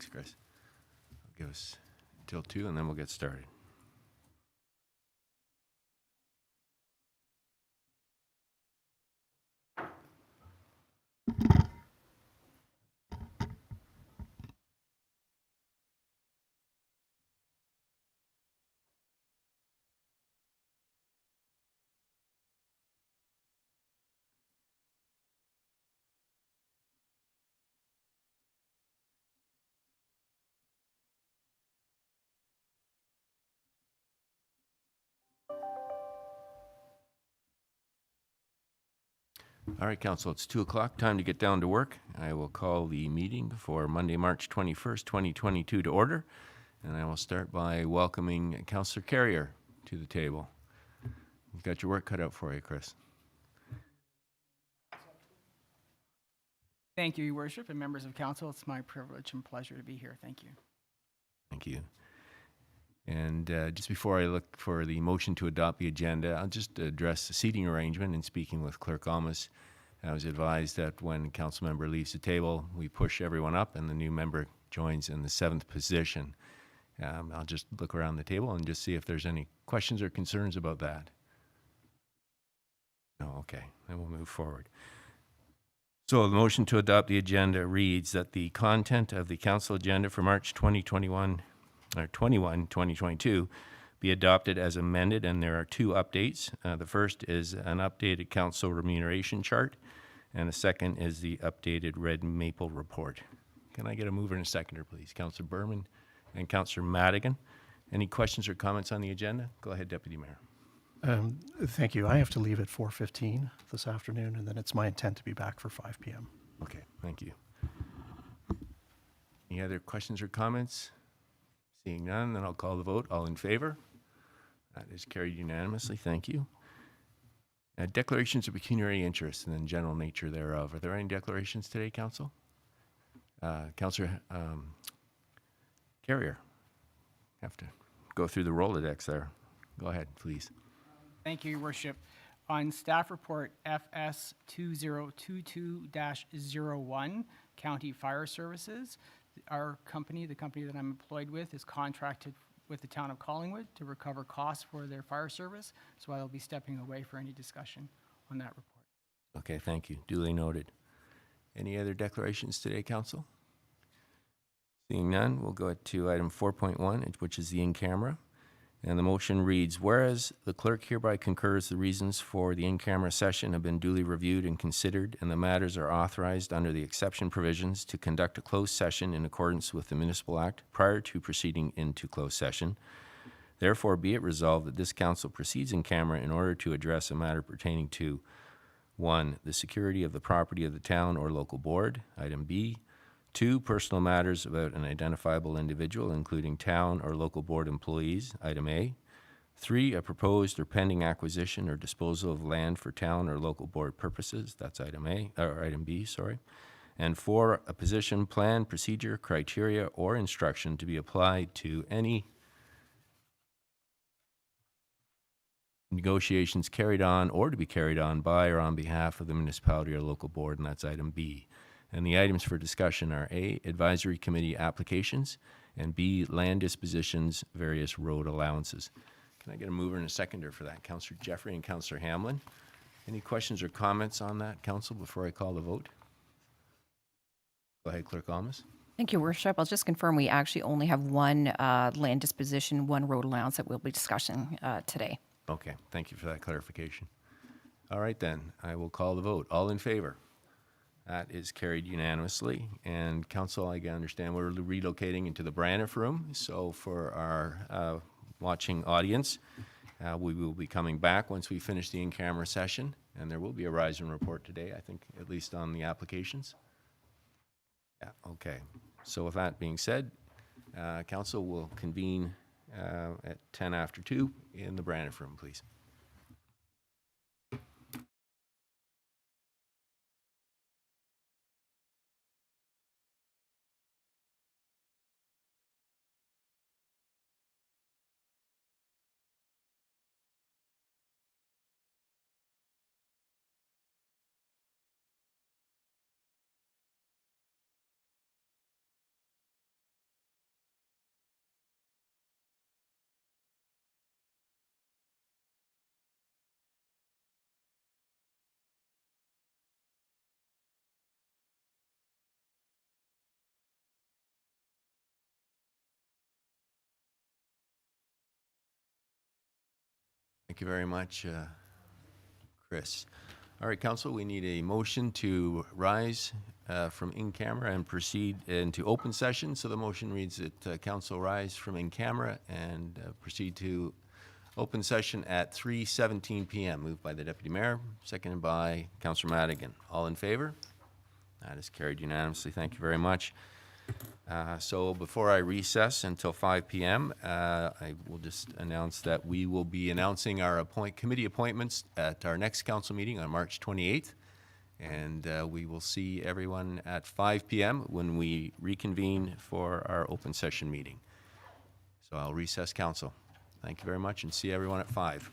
Thanks, Chris. Give us till 2 and then we'll get started. All right, Council, it's 2 o'clock. Time to get down to work. I will call the meeting for Monday, March 21st, 2022 to order. And I will start by welcoming Councillor Carrier to the table. You've got your work cut out for you, Chris. Thank you, Your Worship, and members of Council. It's my privilege and pleasure to be here. Thank you. Thank you. And just before I look for the motion to adopt the agenda, I'll just address the seating arrangement. In speaking with Clerk Almus, I was advised that when a council member leaves the table, we push everyone up and the new member joins in the 7th position. I'll just look around the table and just see if there's any questions or concerns about that. No, okay, then we'll move forward. So the motion to adopt the agenda reads that the content of the council agenda for March 2022 be adopted as amended, and there are 2 updates. The first is an updated council remuneration chart, and the second is the updated Red Maple report. Can I get a mover and a seconder, please? Councillor Berman and Councillor Madigan. Any questions or comments on the agenda? Go ahead, Deputy Mayor. Thank you. I have to leave at 4:15 this afternoon, and then it's my intent to be back for 5 p.m. Okay, thank you. Any other questions or comments? Seeing none, then I'll call the vote. All in favor? That is carried unanimously. Thank you. Declarations of pecuniary interest and then general nature thereof. Are there any declarations today, Council? Councillor Carrier. Have to go through the Rolodex there. Go ahead, please. Thank you, Your Worship. On staff report FS 2022-01, County Fire Services, our company, the company that I'm employed with, is contracted with the town of Collingwood to recover costs for their fire service, so I'll be stepping away for any discussion on that report. Okay, thank you. Duly noted. Any other declarations today, Council? Seeing none, we'll go to item 4.1, which is the in-camera. And the motion reads, whereas the clerk hereby concurs the reasons for the in-camera session have been duly reviewed and considered, and the matters are authorized under the exception provisions to conduct a closed session in accordance with the Municipal Act prior to proceeding into closed session. Therefore, be it resolved that this council proceeds in camera in order to address a matter pertaining to 1, the security of the property of the town or local board, item B, 2, personal matters about an identifiable individual, including town or local board employees, item A. 3, a proposed or pending acquisition or disposal of land for town or local board purposes, that's item A, or item B, sorry. And 4, a position, plan, procedure, criteria, or instruction to be applied to any negotiations carried on or to be carried on by or on behalf of the municipality or local board, and that's item B. And the items for discussion are A, advisory committee applications, and B, land dispositions, various road allowances. Can I get a mover and a seconder for that? Councillor Jeffrey and Councillor Hamlin. Any questions or comments on that, Council, before I call the vote? Go ahead, Clerk Almus. Thank you, Worship. I'll just confirm we actually only have one land disposition, one road allowance that we'll be discussing today. Okay, thank you for that clarification. All right then, I will call the vote. All in favor? That is carried unanimously. And Council, I understand we're relocating into the Braniff room. So for our watching audience, we will be coming back once we finish the in-camera session. And there will be a rise and report today, I think, at least on the applications. Yeah, okay. So with that being said, Council will convene at 10 after 2 in the Braniff room, please. Thank you very much, Chris. All right, council, we need a motion to rise from in-camera and proceed into open session. So the motion reads that council rise from in-camera and proceed to open session at 3:17 p.m. Moved by the Deputy Mayor, seconded by Councillor Madigan. All in favor? That is carried unanimously. Thank you very much. So before I recess until 5 p.m., I will just announce that we will be announcing our committee appointments at our next council meeting on March 28th. And we will see everyone at 5 p.m. when we reconvene for our open session meeting. So I'll recess council. Thank you very much and see everyone at 5.